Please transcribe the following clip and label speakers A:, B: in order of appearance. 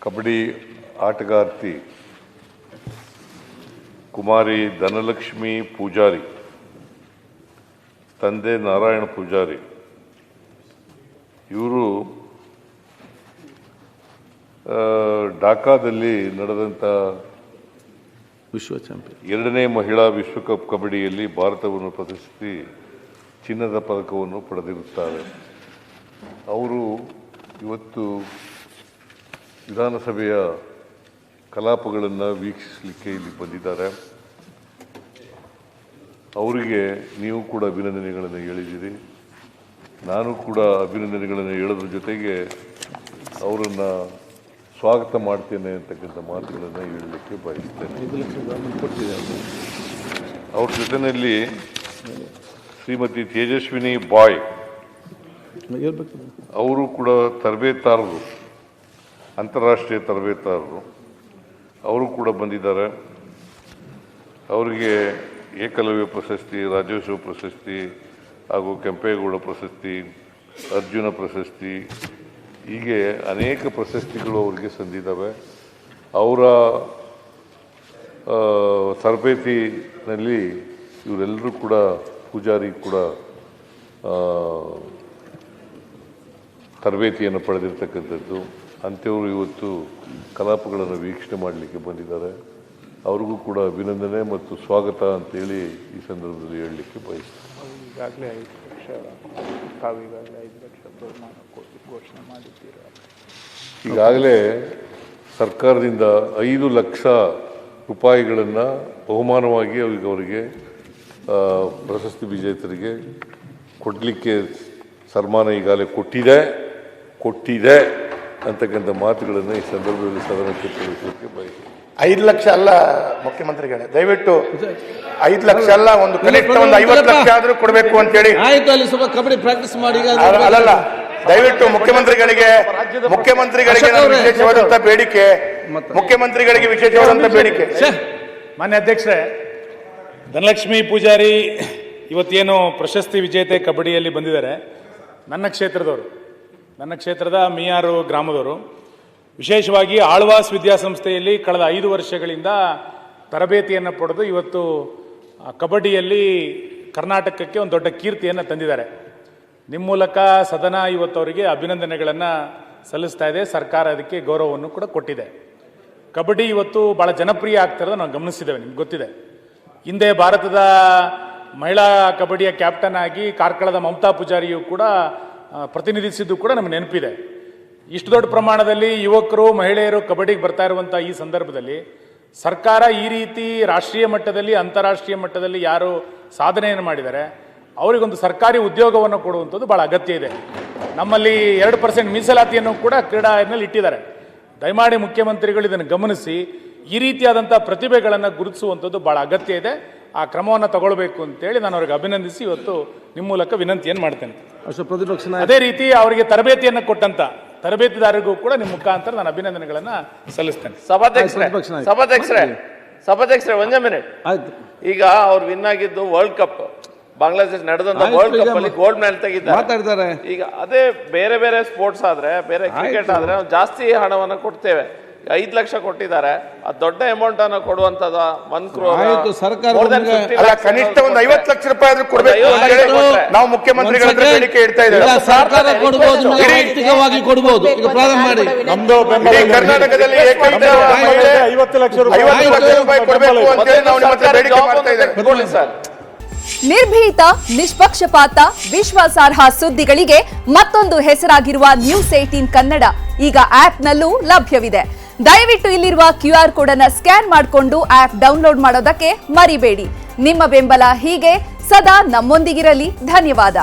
A: ಕಬಡ್ಡಿ ಆಟಗಾರ್ತಿ ಕುಮಾರಿ ಧನಲಕ್ಷ್ಮಿ ಪೂಜಾರಿ, ತಂದೆ ನಾರಾಯಣ ಪೂಜಾರಿ. ಇವರು ಢಾಕಾದಲ್ಲಿ ನಡೆದಂಥ
B: ವಿಶ್ವ ಚಾಂಪಿಯನ್
A: 2ನೇ ಮಹಿಳಾ ವಿಶ್ವಕಪ್ ಕಬಡ್ಡಿಯಲ್ಲಿ ಭಾರತವನ್ನು ಪ್ರತಿಷ್ಠಿಸಿ ಚಿನ್ನದ ಪದಕವನ್ನು ಪಡೆದಿರುತ್ತಾರೆ. ಅವರು ಇವತ್ತು ವಿಧಾನಸಭೆಯ ಕಲಾಪಗಳನ್ನು ವೀಕ್ಷಿಸಲಿಕ್ಕೆ ಇಲ್ಲಿ ಬಂದಿದ್ದಾರೆ. ಅವರಿಗೆ ನೀವು ಕೂಡ ಅಭಿನಂದನೆಗಳನ್ನು ಹೇಳಿದ್ದೀರಿ. ನಾನು ಕೂಡ ಅಭಿನಂದನೆಗಳನ್ನು ಹೇಳೋದ್ರ ಜೊತೆಗೆ ಅವರನ್ನು ಸ್ವಾಗತ ಮಾಡ್ತೇನೆ ಅಂತಕ್ಕಂಥ ಮಾತುಗಳನ್ನು ಹೇಳಲಿಕ್ಕೆ ಬಯಸ್ತೇನೆ. ಅವ್ರ ಜೊತೆಯಲ್ಲಿ ಶ್ರೀಮತಿ ತೇಜಸ್ವಿನಿ ಬಾಯ್ ಅವರು ಕೂಡ ತರಬೇತಾರರು, ಅಂತಾರಾಷ್ಟ್ರೀಯ ತರಬೇತಾರರು. ಅವರು ಕೂಡ ಬಂದಿದ್ದಾರೆ. ಅವರಿಗೆ ಏಕಲವ್ಯ ಪ್ರಶಸ್ತಿ, ರಾಜ್ಯೋತ್ಸವ ಪ್ರಶಸ್ತಿ ಹಾಗೂ ಕೆಂಪೇಗೌಡ ಪ್ರಶಸ್ತಿ, ಅರ್ಜುನ ಪ್ರಶಸ್ತಿ, ಹೀಗೆ ಅನೇಕ ಪ್ರಶಸ್ತಿಗಳು ಅವರಿಗೆ ಸಂದಿದ್ದಾವೆ. ಅವರ ತರಬೇತಿನಲ್ಲಿ ಇವರೆಲ್ಲರೂ ಕೂಡ ಪೂಜಾರಿ ಕೂಡ ತರಬೇತಿಯನ್ನು ಪಡೆದಿರ್ತಕ್ಕಂಥದ್ದು. ಅಂಥವರು ಇವತ್ತು ಕಲಾಪಗಳನ್ನು ವೀಕ್ಷಣೆ ಮಾಡಲಿಕ್ಕೆ ಬಂದಿದ್ದಾರೆ. ಅವ್ರಿಗೂ ಕೂಡ ಅಭಿನಂದನೆ ಮತ್ತು ಸ್ವಾಗತ ಅಂತೇಳಿ ಈ ಸಂದರ್ಭದಲ್ಲಿ ಹೇಳಲಿಕ್ಕೆ ಬಯಸ್ತೀನಿ.
C: ಈಗಾಗಲೇ 5 ಲಕ್ಷ ತಾವೀಗಾಗಲೇ 5 ಲಕ್ಷ ಬಹುಮಾನ ಘೋಷಣೆ ಮಾಡಿದ್ದೀರಾ?
A: ಈಗಾಗಲೇ ಸರ್ಕಾರದಿಂದ 5 ಲಕ್ಷ ರೂಪಾಯಿಗಳನ್ನು ಬಹುಮಾನವಾಗಿ ಅವರಿಗೆ ಪ್ರಶಸ್ತಿ ವಿಜೇತರಿಗೆ ಕೊಡಲಿಕ್ಕೆ ಸನ್ಮಾನ ಈಗಾಗಲೇ ಕೊಟ್ಟಿದೆ ಅಂತಕ್ಕಂಥ ಮಾತುಗಳನ್ನು ಈ ಸಂದರ್ಭದಲ್ಲಿ ಸದನಕ್ಕೆ ತಿಳಿಸಲಿಕ್ಕೆ ಬಯಸ್ತೀನಿ.
D: 5 ಲಕ್ಷ ಅಲ್ಲ ಮುಖ್ಯಮಂತ್ರಿಗಳೇ, ದಯವಿಟ್ಟು 5 ಲಕ್ಷ ಅಲ್ಲ, ಒಂದು ಕನಿಷ್ಠ ಒಂದು 50 ಲಕ್ಷ ಆದ್ರೂ ಕೊಡಬೇಕು ಅಂತ ಹೇಳಿ.
B: ಆಯ್ತು, ಅಲ್ಲಿ ಸ್ವಲ್ಪ ಕಬಡ್ಡಿ ಪ್ರಾಕ್ಟೀಸ್ ಮಾಡಿ.
D: ಅಲ್ಲಲ್ಲ, ದಯವಿಟ್ಟು ಮುಖ್ಯಮಂತ್ರಿಗಳಿಗೆ ವಿಶೇಷವಾದಂತ ಬೇಡಿಕೆ, ಮುಖ್ಯಮಂತ್ರಿಗಳಿಗೆ ವಿಶೇಷವಾದಂತ ಬೇಡಿಕೆ.
C: ಮಾನ್ಯ ಅಧ್ಯಕ್ಷರೇ, ಧನಲಕ್ಷ್ಮಿ ಪೂಜಾರಿ ಇವತ್ತೇನು ಪ್ರಶಸ್ತಿ ವಿಜೇತೆ ಕಬಡ್ಡಿಯಲ್ಲಿ ಬಂದಿದ್ದಾರೆ, ನನ್ನ ಕ್ಷೇತ್ರದ ಮಿಯಾರು ಗ್ರಾಮದವರು. ವಿಶೇಷವಾಗಿ ಆಳ್ವಾಸ್ ವಿದ್ಯಾಸಂಸ್ಥೆಯಲ್ಲಿ ಕಳೆದ 5 ವರ್ಷಗಳಿಂದ ತರಬೇತಿಯನ್ನು ಪಡೆದು ಇವತ್ತು ಕಬಡ್ಡಿಯಲ್ಲಿ ಕರ್ನಾಟಕಕ್ಕೆ ಒಂದು ದೊಡ್ಡ ಕೀರ್ತಿಯನ್ನು ತಂದಿದ್ದಾರೆ. ನಿಮ್ಮ ಮೂಲಕ ಸದನ ಇವತ್ತು ಅವರಿಗೆ ಅಭಿನಂದನೆಗಳನ್ನು ಸಲ್ಲಿಸ್ತಾ ಇದೆ. ಸರ್ಕಾರ ಅದಕ್ಕೆ ಗೌರವವನ್ನು ಕೂಡ ಕೊಟ್ಟಿದೆ. ಕಬಡ್ಡಿ ಇವತ್ತು ಭಾಳ ಜನಪ್ರಿಯ ಆಗ್ತಿರೋದು ನಾವು ಗಮನಿಸಿದ್ದೇವೆ, ನಿಮ್ಗೆ ಗೊತ್ತಿದೆ. ಹಿಂದೆ ಭಾರತದ ಮಹಿಳಾ ಕಬಡ್ಡಿಯ ಕ್ಯಾಪ್ಟನ್ ಆಗಿ ಕಾರ್ಕಳದ ಮಮತಾ ಪೂಜಾರಿಯು ಕೂಡ ಪ್ರತಿನಿಧಿಸಿದ್ದು ಕೂಡ ನಮಗೆ ನೆನಪಿದೆ. ಇಷ್ಟು ದೊಡ್ಡ ಪ್ರಮಾಣದಲ್ಲಿ ಯುವಕರು ಮಹಿಳೆಯರು ಕಬಡ್ಡಿಗೆ ಬರ್ತಾ ಇರುವಂಥ ಈ ಸಂದರ್ಭದಲ್ಲಿ ಸರ್ಕಾರ ಈ ರೀತಿ ರಾಷ್ಟ್ರೀಯ ಮಟ್ಟದಲ್ಲಿ ಅಂತಾರಾಷ್ಟ್ರೀಯ ಮಟ್ಟದಲ್ಲಿ ಯಾರು ಸಾಧನೆಯನ್ನು ಮಾಡಿದ್ದಾರೆ ಅವರಿಗೊಂದು ಸರ್ಕಾರಿ ಉದ್ಯೋಗವನ್ನು ಕೊಡುವಂಥದ್ದು ಭಾಳ ಅಗತ್ಯ ಇದೆ. ನಮ್ಮಲ್ಲಿ 2% ಮೀಸಲಾತಿಯನ್ನು ಕೂಡ ಕ್ರೀಡೆಯಲ್ಲಿ ಇಟ್ಟಿದ್ದಾರೆ. ದಯಮಾಡಿ ಮುಖ್ಯಮಂತ್ರಿಗಳು ಇದನ್ನು ಗಮನಿಸಿ ಈ ರೀತಿಯಾದಂಥ ಪ್ರತಿಭೆಗಳನ್ನು ಗುರುತಿಸುವಂಥದ್ದು ಭಾಳ ಅಗತ್ಯ ಇದೆ. ಆ ಕ್ರಮವನ್ನು ತಗೊಳ್ಬೇಕು ಅಂತೇಳಿ ನಾನು ಅವ್ರಿಗೆ ಅಭಿನಂದಿಸಿ ಇವತ್ತು ನಿಮ್ಮ ಮೂಲಕ ವಿನಂತಿಯನ್ನು ಮಾಡ್ತೇನೆ. ಅದೇ ರೀತಿ ಅವರಿಗೆ ತರಬೇತಿಯನ್ನು ಕೊಟ್ಟಂತ ತರಬೇತಿದಾರರಿಗೂ ಕೂಡ ನಿಮ್ಮ ಮುಖಾಂತರ ನಾನು ಅಭಿನಂದನೆಗಳನ್ನು ಸಲ್ಲಿಸ್ತೇನೆ.
E: ಸಭಾಧ್ಯಕ್ಷರೇ ಒಂದೇ ಮಿನಿಟ್. ಈಗ ಅವ್ರು ವಿನ್ ಆಗಿದ್ದು ವರ್ಲ್ಡ್ ಕಪ್, ಬಾಂಗ್ಲಾದೇಶ ನಡೆದಂತ ವರ್ಲ್ಡ್ ಕಪ್ ಅಲ್ಲಿ ಗೋಲ್ಡ್ ಮೆಡಲ್ ತೆಗಿದ್ದಾರೆ. ಈಗ ಅದೇ ಬೇರೆ ಬೇರೆ ಸ್ಪೋರ್ಟ್ಸ್ ಆದ್ರೆ, ಬೇರೆ ಕ್ರಿಕೆಟ್ ಆದ್ರೆ ನಾವು ಜಾಸ್ತಿ ಹಣವನ್ನು ಕೊಡ್ತೇವೆ. 5 ಲಕ್ಷ ಕೊಟ್ಟಿದ್ದಾರೆ, ಅದು ದೊಡ್ಡ ಅಮೌಂಟ್ ಅನ್ನು ಕೊಡುವಂತದ.
D: ಕನಿಷ್ಠ ಒಂದು 50 ಲಕ್ಷ ರೂಪಾಯಿ ಆದ್ರೂ ಕೊಡಬೇಕು ನಾವು ಮುಖ್ಯಮಂತ್ರಿಗಳ ಹತ್ರ ಬೇಡಿಕೆ ಇಡ್ತಾ ಇದ್ದೇವೆ.
B: ನಮ್ದು
D: ಕರ್ನಾಟಕದಲ್ಲಿ 50 ಲಕ್ಷ ರೂಪಾಯಿ ಕೊಡಬೇಕು ಅಂತ ಹೇಳಿ ನಾವು ನಿಮ್ಮ ಹತ್ರ ಬೇಡಿಕೆ ಮಾಡ್ತಾ ಇದ್ದೇವೆ ಸರ್.
F: ನಿರ್ಭೀತ, ನಿಷ್ಪಕ್ಷಪಾತ, ವಿಶ್ವಾಸಾರ್ಹ ಸುದ್ದಿಗಳಿಗೆ ಮತ್ತೊಂದು ಹೆಸರಾಗಿರುವ ನ್ಯೂಸ್ 18 ಕನ್ನಡ ಈಗ ಆಪ್ನಲ್ಲೂ ಲಭ್ಯವಿದೆ. ದಯವಿಟ್ಟು ಇಲ್ಲಿರುವ QR ಕೋಡ್ ಅನ್ನು ಸ್ಕ್ಯಾನ್ ಮಾಡಿಕೊಂಡು ಆಪ್ ಡೌನ್ಲೋಡ್ ಮಾಡೋದಕ್ಕೆ ಮರಿಬೇಡಿ. ನಿಮ್ಮ ಬೆಂಬಲ ಹೀಗೆ ಸದಾ ನಮ್ಮೊಂದಿಗಿರಲಿ. ಧನ್ಯವಾದ.